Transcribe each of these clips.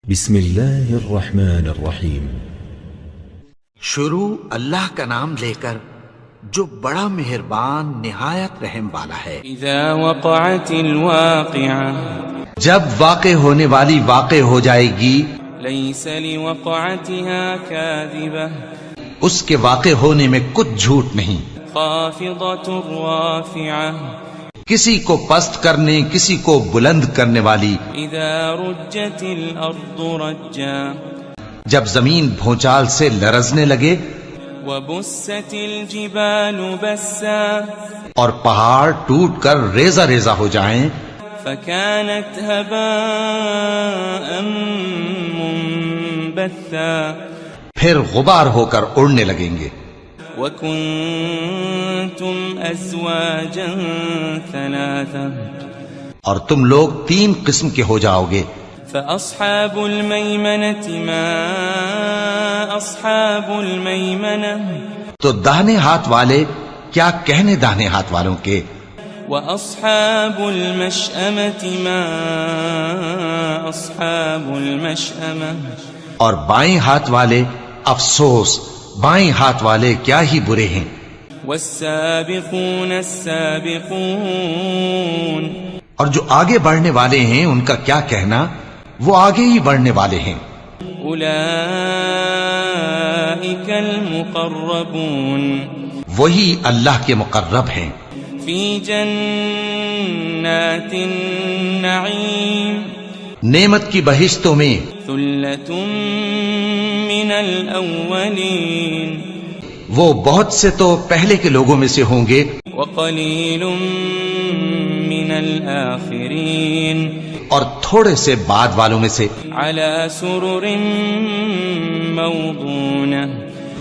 بسم اللہ الرحمن الرحیم۔ شروع اللہ کا نام لے کر جو بڑا مہربان نہایت رحم والا ہے۔ اذا وقعت الواقعة، جب واقع ہونے والی واقع ہو جائے گی، ليس لوقعتها كاذبة، اس کے واقع ہونے میں کچھ جھوٹ نہیں، خافضة رافعة، کسی کو پست کرنے کسی کو بلند کرنے والی۔ اذا رجت الارض رجا، جب زمین بھونچال سے لرزنے لگے، وبست الجبال بسا، اور پہاڑ ٹوٹ کر ریزہ ریزہ ہو جائیں، فكانت هباء منبثا، پھر غبار ہو کر اڑنے لگیں گے۔ وكنتم ازواجا ثلاثا، اور تم لوگ تین قسم کے ہو جاؤ گے۔ فأصحاب الميمنة ما أصحاب الميمنة، تو داہنے ہاتھ والے کیا کہنے داہنے ہاتھ والوں کے، وأصحاب المشأمة ما أصحاب المشأمة، اور بائیں ہاتھ والے افسوس بائیں ہاتھ والے کیا ہی برے ہیں۔ والسابقون السابقون، اور جو آگے بڑھنے والے ہیں ان کا کیا کہنا، وہ آگے ہی بڑھنے والے ہیں۔ أولئك المقربون، وہی اللہ کے مقرب ہیں، في جنات النعيم، نعمت کی بہشتوں میں۔ ثلة من الأولين، وہ بہت سے تو پہلے کے لوگوں میں سے ہوں گے، وقليل من الآخرين، اور تھوڑے سے بعد والوں میں سے۔ على سرر موضونة،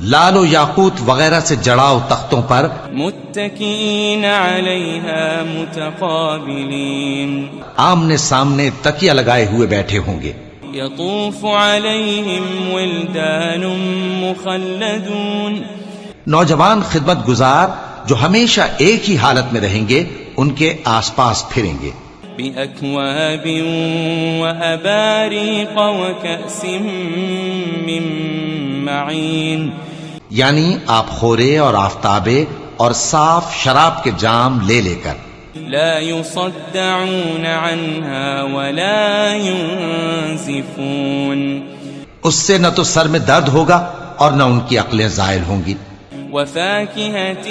لال و یاقوت وغیرہ سے جڑاؤ تختوں پر، متكئين عليها متقابلين، آمنے سامنے تکیہ لگائے ہوئے بیٹھے ہوں گے۔ يطوف عليهم ولدان مخلدون، نوجوان خدمت گزار جو ہمیشہ ایک ہی حالت میں رہیں گے ان کے آس پاس پھریں گے۔ بأكواب وأباريق وكأس من معين، یعنی آپ خورے اور آفتابے اور صاف شراب کے جام لے لے کر۔ لا يصدعون عنها ولا ينزفون، اس سے نہ تو سر میں درد ہوگا اور نہ ان کی عقلیں زائل ہوں گی۔ وفاكهة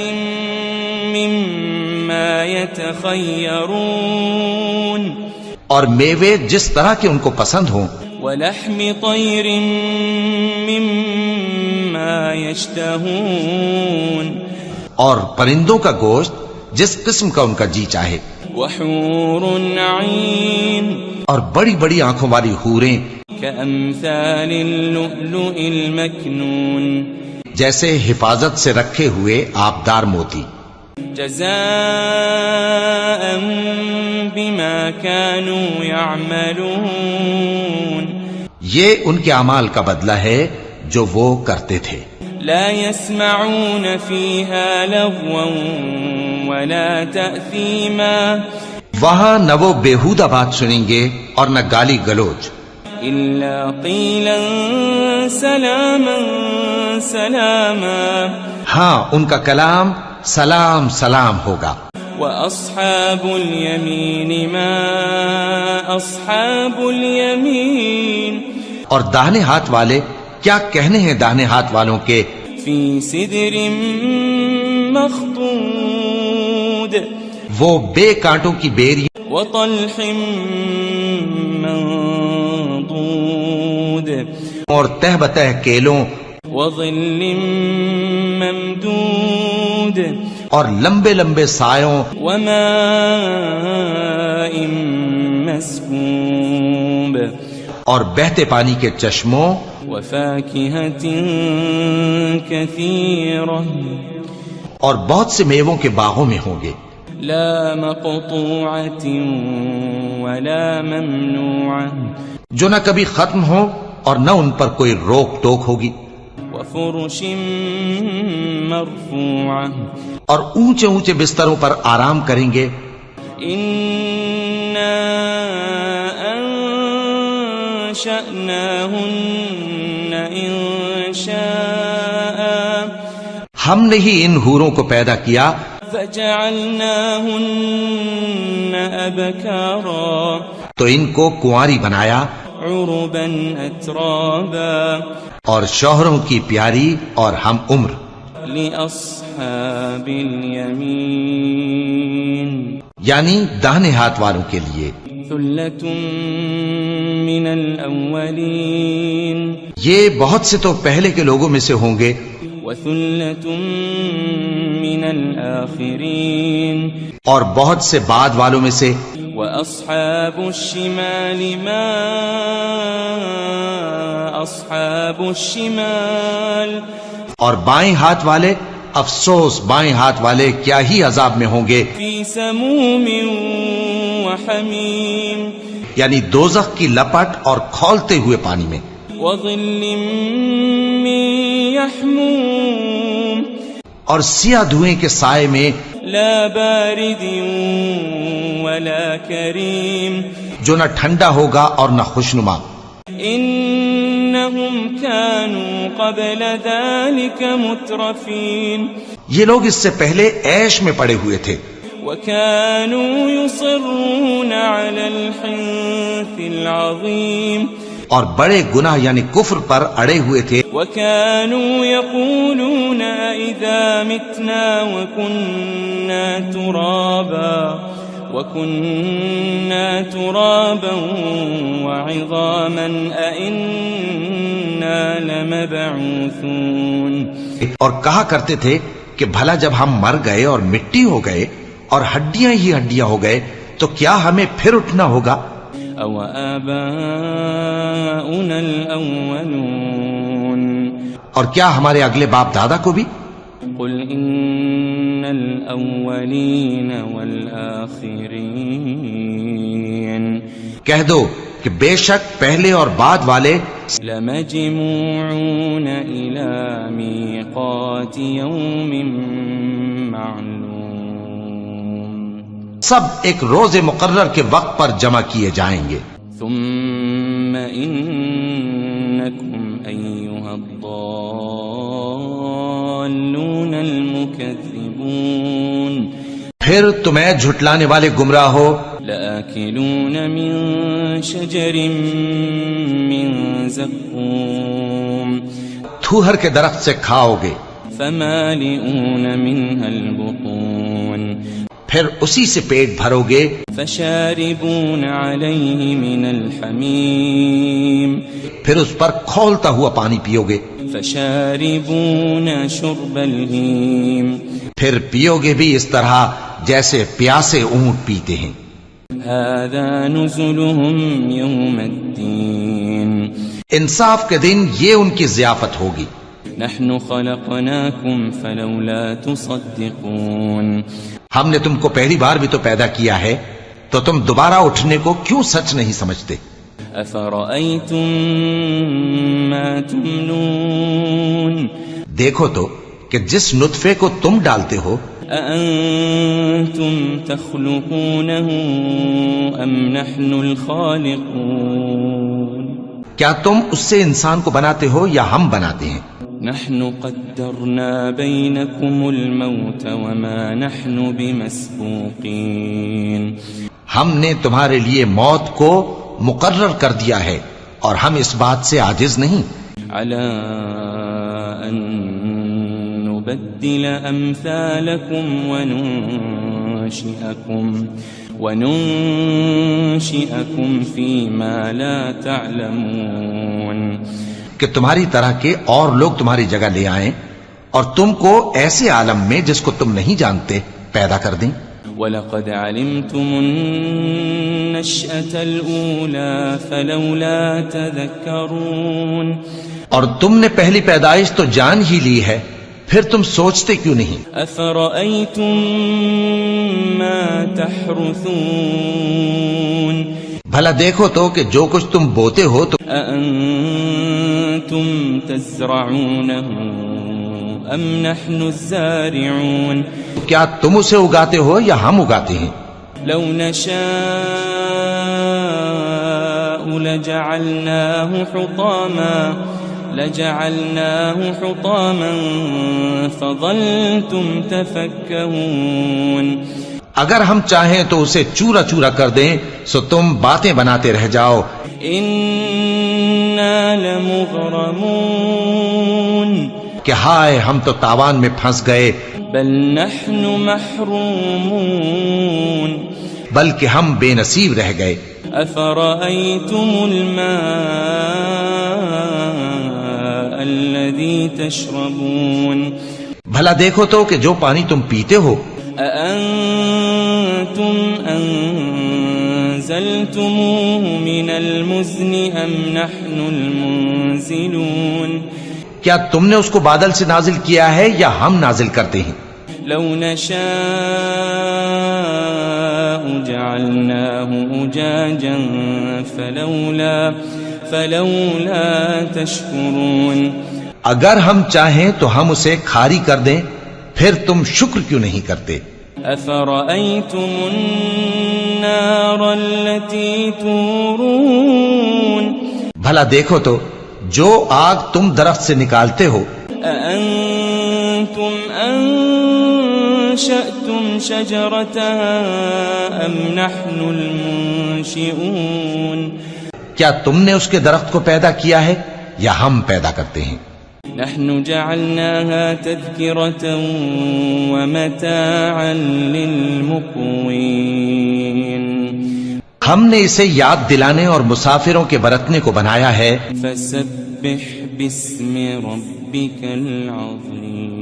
مما يتخيرون، اور میوے جس طرح کے ان کو پسند ہوں، ولحم طير مما يشتهون، اور پرندوں کا گوشت جس قسم کا ان کا جی چاہے، وحور عين، اور بڑی بڑی آنکھوں والی حوریں كأمثال اللؤلؤ المكنون، جیسے حفاظت سے رکھے ہوئے آبدار موتی۔ جزاء بما كانوا يعملون، یہ ان کے اعمال کا بدلہ ہے جو وہ کرتے تھے۔ لا يسمعون فيها لغوا ولا تأثيما، وہاں نہ وہ بیہودہ بات سنیں گے اور نہ گالی گلوچ، إلا قيلا سلاما سلاما، ہاں ان کا کلام سلام سلام ہوگا۔ وأصحاب اليمين ما أصحاب اليمين، اور داہنے ہاتھ والے کیا کہنے ہیں داہنے ہاتھ والوں کے، في سدر مخضود، وہ بے کانٹوں کی بیری وطلح منضود، اور تہ بتہ کیلوں وظل ممدود، اور لمبے لمبے سایوں، وماء مسكوب، اور بہتے پانی کے چشموں، وفاكهة كثيرة، اور بہت سے میووں کے باغوں میں ہوں گے، لا مقطوعة ولا ممنوعة، جو نہ کبھی ختم ہو اور نہ ان پر کوئی روک ٹوک ہوگی، وفرش مرفوعة، اور اونچے اونچے بستروں پر آرام کریں گے۔ إنا أنشأناهن إنشاء ہم نے ہی ان حوروں کو پیدا کیا فجعلناهن أبكارا تو ان کو کنواری بنایا عربا أترابا اور شوہروں کی پیاری اور ہم عمر لأصحاب اليمين یعنی داہنے ہاتھ والوں کے لیے ثلة من الأولين یہ بہت سے تو پہلے کے لوگوں میں سے ہوں گے وثلة من الآخرين اور بہت سے بعد والوں میں سے وأصحاب الشمال ما أصحاب الشمال اور بائیں ہاتھ والے افسوس بائیں ہاتھ والے کیا ہی عذاب میں ہوں گے في سموم وحميم یعنی دوزخ کی لپٹ اور کھولتے ہوئے پانی میں وظل من يحموم اور سیاہ دھوئیں کے سائے میں لا بارد ولا كريم جو نہ ٹھنڈا ہوگا اور نہ خوشنما إنهم كانوا قبل ذلك مترفين یہ لوگ اس سے پہلے عیش میں پڑے ہوئے تھے وكانوا يصرون على الحنث العظيم اور بڑے گناہ یعنی کفر پر اڑے ہوئے تھے وكانوا يقولون إذا متنا وكنا ترابا وعظاما أئنا لمبعوثون اور کہا کرتے تھے کہ بھلا جب ہم مر گئے اور مٹی ہو گئے اور ہڈیاں ہی ہڈیاں ہو گئے تو کیا ہمیں پھر اٹھنا ہوگا أو آباؤنا الأولون اور کیا ہمارے اگلے باپ دادا کو بھی قل إن الأولين والآخرين کہہ دو کہ بے شک پہلے اور بعد والے لمجموعون إلى ميقات يوم معلوم سب ایک روز مقرر کے وقت پر جمع کیے جائیں گے ثم إنكم أيها الضالون المكذبون پھر تمہیں جھٹلانے والے گمراہ ہو لآكلون من شجر من زقوم تھوہر کے درخت سے کھاؤ گے فمالئون منها البطون پھر اسی سے پیٹ بھرو گے فشاربون عليه من الحميم پھر اس پر کھولتا ہوا پانی پیو گے فشاربون شرب الهيم پھر پیو گے بھی اس طرح جیسے پیاسے اونٹ پیتے ہیں هذا نزلهم يوم الدين انصاف کے دن یہ ان کی ضیافت ہوگی نحن خلقناكم فلولا تصدقون ہم نے تم کو پہلی بار بھی تو پیدا کیا ہے تو تم دوبارہ اٹھنے کو کیوں سچ نہیں سمجھتے أفرأيتم ما تمنون دیکھو تو کہ جس نطفے کو تم ڈالتے ہو أأنتم تخلقونه أم نحن الخالقون کیا تم اس سے انسان کو بناتے ہو یا ہم بناتے ہیں نحن قدرنا بينكم الموت وما نحن بمسبوقين ہم نے تمہارے لیے موت کو مقرر کر دیا ہے اور ہم اس بات سے عاجز نہیں على أن نبدل أمثالكم وننشئكم فيما لا تعلمون کہ تمہاری طرح کے اور لوگ تمہاری جگہ لے آئیں اور تم کو ایسے عالم میں جس کو تم نہیں جانتے پیدا کر دیں وَلَقَدْ عَلِمْتُمُ النَّشْأَةَ الْأُولَى فَلَوْلَا تَذَكَّرُونَ اور تم نے پہلی پیدائش تو جان ہی لی ہے پھر تم سوچتے کیوں نہیں أَفَرَأَيْتُم مَّا تَحْرُثُونَ بھلا دیکھو تو کہ جو کچھ تم بوتے ہو تو أَأَنتُمْ تَزْرَعُونَهُ أَمْ نَحْنُ الزَّارِعُونَ کیا تم اسے اگاتے ہو یا ہم اگاتے ہیں لو نشاء لجعلناه حطاما فظلتم تفكهون. اگر ہم چاہیں تو اسے چورا چورا کر دیں سو تم باتیں بناتے رہ جاؤ. انا لمغرمون. کہ ہائے ہم تو تاوان میں پھنس گئے. بل نحن محرومون. بلکہ ہم بے نصیب رہ گئے. افرأيتم الماء الذي تشربون. بھلا دیکھو تو کہ جو پانی تم پیتے ہو. أأنتم أنزلتموه من المزن أم نحن المنزلون. کیا تم نے اس کو بادل سے نازل کیا ہے یا ہم نازل کرتے ہیں؟ لو نشاء جعلناه أجاجا فلولا تشكرون. اگر ہم چاہیں تو ہم اسے کھاری کر دیں پھر تم شکر کیوں نہیں کرتے؟ أفرأيتم النار التي تورون. بھلا دیکھو تو جو آگ تم درخت سے نکالتے ہو. أأنتم أنشأتم شجرتها أم نحن المنشئون. کیا تم نے اس کے درخت کو پیدا کیا ہے یا ہم پیدا کرتے ہیں؟ نحن جعلناها تذكرة ومتاعا للمقوين. ہم نے اسے یاد دلانے اور مسافروں کے برتنے کو بنایا ہے. فسبح باسم ربك العظيم.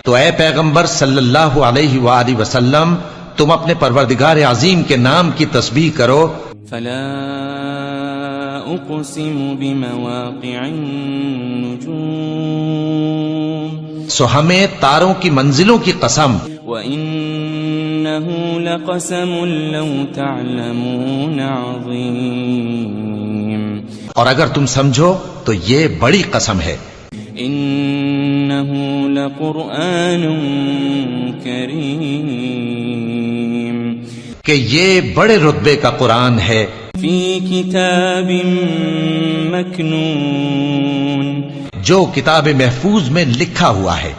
تو اے پیغمبر صلی اللہ علیہ وآلہ وسلم تم اپنے پروردگار عظیم کے نام کی تسبیح کرو. فلا اقسم بمواقع النجوم. سو ہمیں تاروں کی منزلوں کی قسم. وَإِنَّهُ لَقَسَمٌ لَوْ تَعْلَمُونَ عَظِيمٌ. اور اگر تم سمجھو تو یہ بڑی قسم ہے. إِنَّهُ لَقُرْآنٌ كَرِيمٌ. کہ یہ بڑے رتبے کا قرآن ہے. فِي كِتَابٍ مَكْنُونٍ. جو کتاب محفوظ میں لکھا ہوا ہے.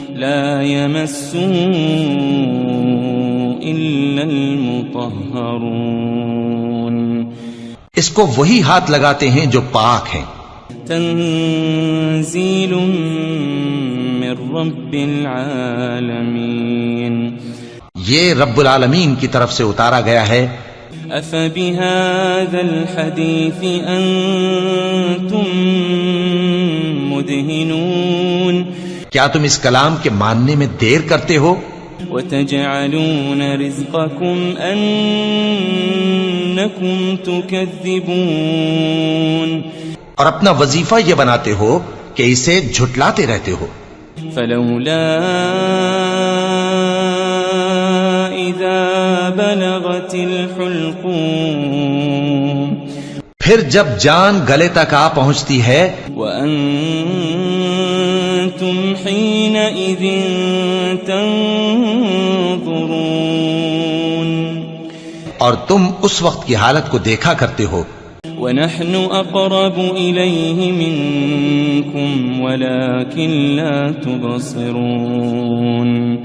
لا يمسه إلا المطهرون. اس کو وہی ہاتھ لگاتے ہیں جو پاک ہیں. تنزيل من رب العالمين. یہ رب العالمین کی طرف سے اتارا گیا ہے. أفبهذا الحديث أنتم مدهنون. کیا تم اس کلام کے ماننے میں دیر کرتے ہو؟ وتجعلون رزقكم أنكم تكذبون. اور اپنا وظیفہ یہ بناتے ہو کہ اسے جھٹلاتے رہتے ہو. فلولا إذا بلغت الحلقوم. پھر جب جان گلے تک آ پہنچتی ہے. وأنتم حينئذ تنظرون. اور تم اس وقت کی حالت کو دیکھا کرتے ہو. ونحن أقرب إليه منكم ولكن لا تبصرون.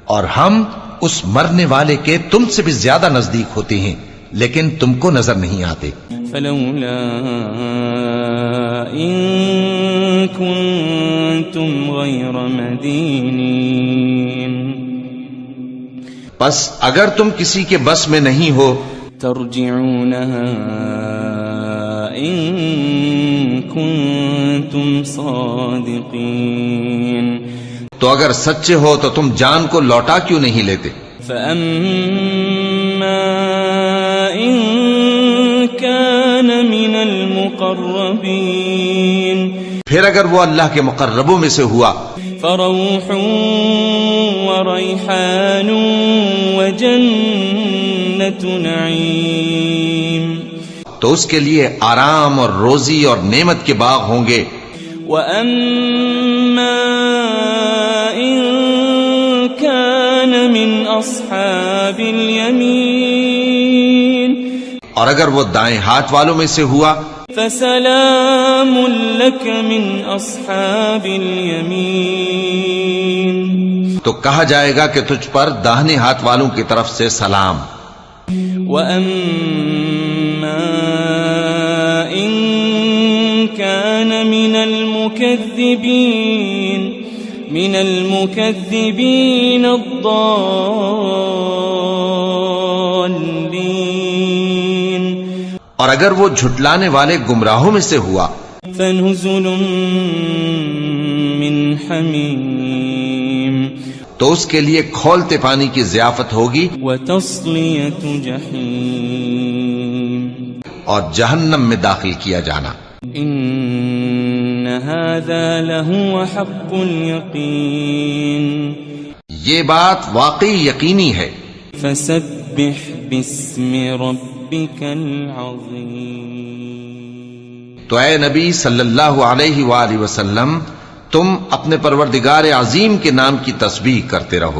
اور ہم اس مرنے والے کے تم سے بھی زیادہ نزدیک ہوتے ہیں لیکن تم کو نظر نہیں آتے. فلولا إن كنتم غير مدينين. پس اگر تم کسی کے بس میں نہیں ہو ترجعونها إن كنتم صادقين. تو اگر سچے ہو تو تم جان کو لوٹا کیوں نہیں لیتے؟ فأما إن كان من المقربين. پھر اگر وہ اللہ کے مقربوں میں سے ہوا فروح وريحان وجنة نعيم. تو اس کے لیے آرام اور روزی اور نعمت کے باغ ہوں گے. وَأَمَّا إِن كَانَ مِنْ أَصْحَابِ الْيَمِينِ اور اگر وہ دائیں ہاتھ والوں میں سے ہوا فسلام لك من اصحاب اليمين تو کہا جائے گا کہ تجھ پر داہنے ہاتھ والوں کی طرف سے سلام. وَأَمَّا إِن كَانَ مِنَ الْمُكَذِّبِينَ الضَّالِّينَ اور اگر وہ جھٹلانے والے گمراہوں میں سے ہوا فَنُزُلٌ مِّنْ حَمِيمٍ تو اس کے لیے کھولتے پانی کی ضیافت ہوگی وَتَصْلِيَةُ جَحِيمٍ اور جہنم میں داخل کیا جانا. إِنَّ هَذَا لَهُوَ حَقُّ الْيَقِينِ یہ بات واقعی یقینی ہے. فَسَبِّحْ بِاسْمِ رَبِّكَ الْعَظِيمِ تو اے نبی صلی اللہ علیہ وآلہ وسلم تم اپنے پروردگار عظیم کے نام کی تسبیح کرتے رہو.